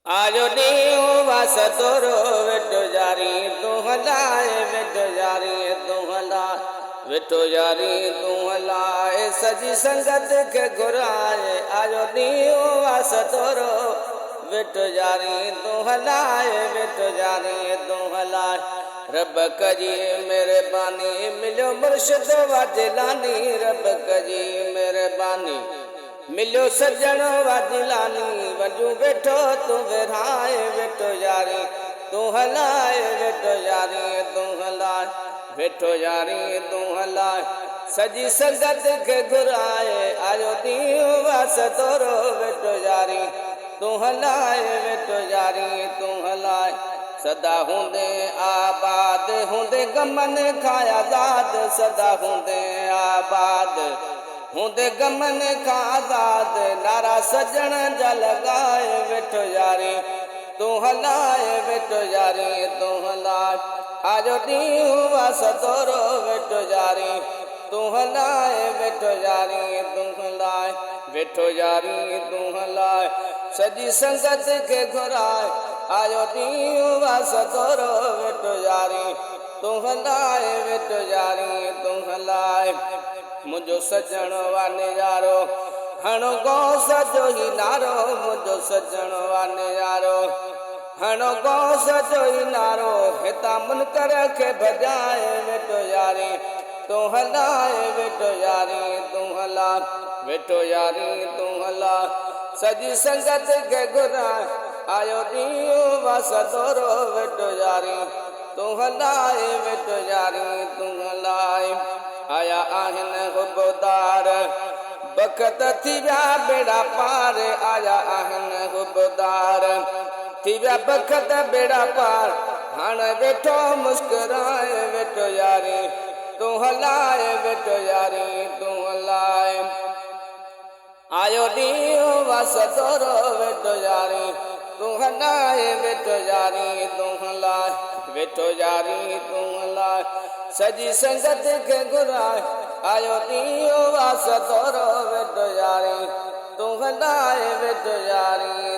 आजोनी वास तोरो वेटो जारी तू हलाए वेटो जारी तू हला वेटो जारी तू हलाए सजी संगत के घुराए आजोनी वास तोरो वेटो जारी तू हलाए वेटो जारी तू हलाए रब कजी मेरे बानी मिलो मुर्शिद वाजिलानी रब कजी मेरे बानी मिलो सजन वाजिलानी वजू बैठो तू विराए वेठो यारी तू हलाए वेठो यारी तू हलाए वेठो यारी तू हलाए सजी संगत के घुराए आयो दीव वास तोरो वेठो यारी तू हलाए वेठो यारी तू हलाए सदा होंदे आबाद होंदे गमन खाया दाद सदा होंदे आबाद होंदे गमन का आजाद नारा सजन जल गाए वेठो यारी तू हलाए वेठो यारी तू हलाए आजो ॾींहुं वास तोरो वेठो यारी तू हलाए वेठो यारी तू हलाए वेठो यारी तू हलाए सजी संगत के घुराए आजो ॾींहुं वास तोरो वेठो यारी तू हलाए वेठो यारी तू हलाए मुझो सजण वाने यारो हणो गो सजो ही नारो मुझो सजण वाने यारो हणो गो सजो ही नारो हिता मुनकर के भजाए वेठो यारी तू हलाए वेठो यारी तू हला वेठो यारी तू हला सजी संगत के घुराए आयो ॾींहुं वास तोरो वेठो यारी तू हलाए वेठो यारी तू हलाए आया आहिन हुबदार बखत थी विया बेड़ा पार आया आहिन हुबदार थी विया बखत बेड़ा पार हाणे वेठो मुस्कुराए वेठो यारी तू हलाए वेठो यारी तू हलाए आयो ॾींहुं वास तोरो वेठो यारी तू हलाए वेठो यारी तू हलाए वेठो यारी तू हलाए सजी संगत के घुराए आयो ॾींहुं वास तोरो वेठो यारी तू हलाए वेठो यारी